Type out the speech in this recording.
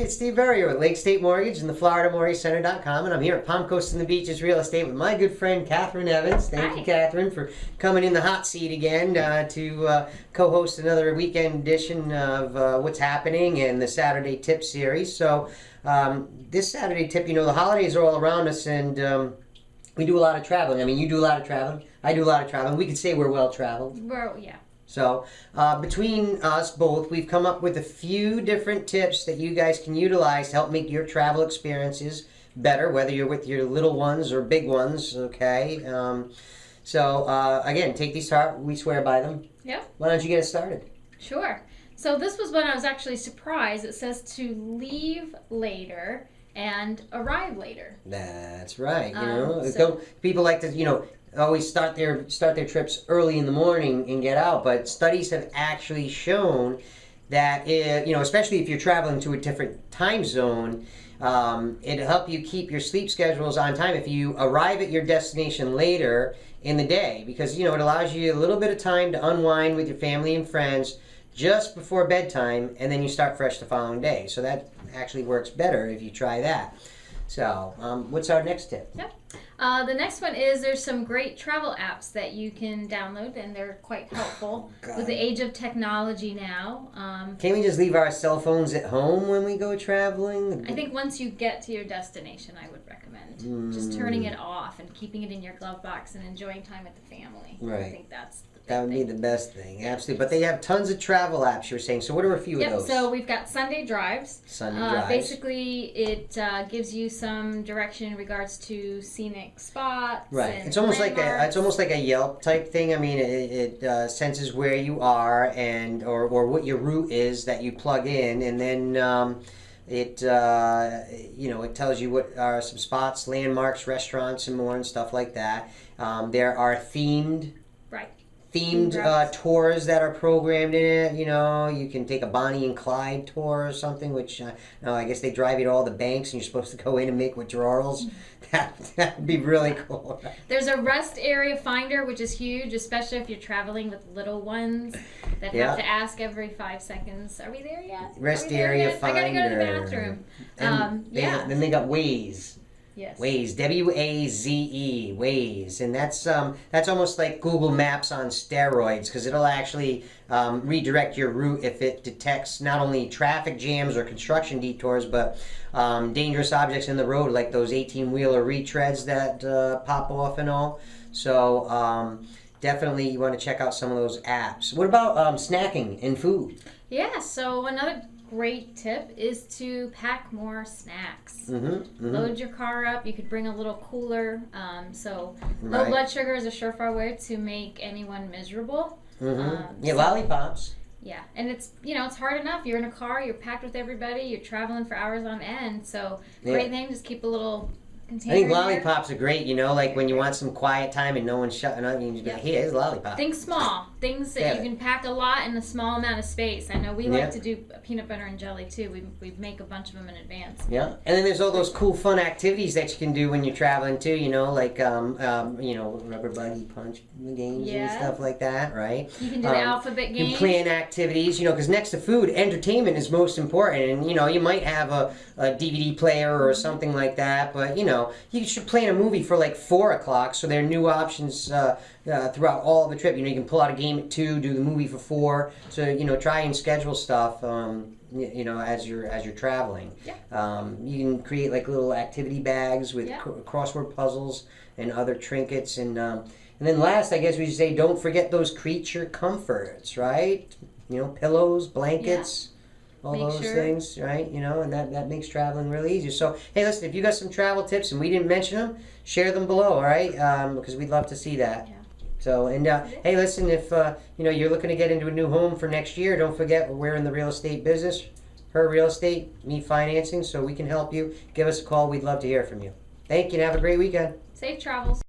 it's Steve Verrier with Lake State Mortgage and the FloridaMortgageCenter.com, and I'm here at Palm Coast and the Beaches Real Estate with my good friend Catherine Evans. Thank you, Catherine, for coming in the hot seat again to co-host another weekend edition of What's Happening and the Saturday Tip series. So this Saturday tip, the holidays are all around us, and we do a lot of traveling. I mean, you do a lot of traveling. I do a lot of traveling. We could say we're well traveled. Yeah. So between us both, we've come up with a few different tips that you guys can utilize to help make your travel experiences better, whether you're with your little ones or big ones, okay? Again, take these to heart. We swear by them. Yeah. Why don't you get us started? Sure. So this was when I was actually surprised. It says to leave later and arrive later. That's right. People like to, always start their trips early in the morning and get out, but studies have actually shown that especially if you're traveling to a different time zone, it'll help you keep your sleep schedules on time if you arrive at your destination later in the day, because it allows you a little bit of time to unwind with your family and friends just before bedtime, and then you start fresh the following day. So that actually works better if you try that. So what's our next tip? Yep. The next one is there's some great travel apps that you can download, and they're quite helpful with the age of technology now. Can't we just leave our cell phones at home when we go traveling? I think once you get to your destination, I would recommend just turning it off and keeping it in your glove box and enjoying time with the family. Right. I think that's that would be the best thing, absolutely. But they have tons of travel apps, you were saying. So what are a few of those? So we've got Sunday Drives. Sunday Drives. Basically, it gives you some direction in regards to scenic spots. Right. And it's almost landmarks. like a Yelp type thing. I mean, it senses where you are and or what your route is that you plug in, and then it tells you what are some spots, landmarks, restaurants, and more, and stuff like that. There are themed tours that are programmed in it. You can take a Bonnie and Clyde tour or something, which I guess they drive you to all the banks and you're supposed to go in and make withdrawals. That would be really cool. There's a rest area finder, which is huge, especially if you're traveling with little ones that have to ask every 5 seconds, are we there yet? Rest area finder. I gotta go to the bathroom. Then they got Waze. Yes. Waze, W-A-Z-E, Waze, and that's almost like Google Maps on steroids, because it'll actually redirect your route if it detects not only traffic jams or construction detours, but dangerous objects in the road, like those 18-wheeler retreads that pop off and all. So definitely you want to check out some of those apps. What about snacking and food? Yeah, so another great tip is to pack more snacks. Load your car up. You could bring a little cooler. Low blood sugar is a surefire way to make anyone miserable. Lollipops. Yeah, and it's hard enough. You're in a car. You're packed with everybody. You're traveling for hours on end. So great thing. Just keep a little container. I think lollipops are great. Like when you want some quiet time and no one's shutting up, you can just go, "Hey, here's a lollipop." Think small. Things that you can pack a lot in a small amount of space. I know we like to do peanut butter and jelly too. We make a bunch of them in advance. Yeah, and then there's all those cool, fun activities that you can do when you're traveling too. Like rubber buggy punch games and stuff like that, right? You can do the alphabet game. You plan activities, because next to food, entertainment is most important. And you might have a DVD player or something like that, but you should plan a movie for like 4 o'clock, so there are new options throughout all of the trip. You can pull out a game at 2, do the movie for 4. So try and schedule stuff. As you're traveling. You can create like little activity bags with crossword puzzles and other trinkets, and then last, I guess we should say, don't forget those creature comforts, right? Pillows, blankets. All those things, right? And that makes traveling really easy. So, hey, listen, if you got some travel tips and we didn't mention them, share them below, all right? Because we'd love to see that. Yeah. So, and hey, listen, if you're looking to get into a new home for next year, don't forget we're in the real estate business. Her Real Estate, me financing, so we can help you. Give us a call. We'd love to hear from you. Thank you, and have a great weekend. Safe travels.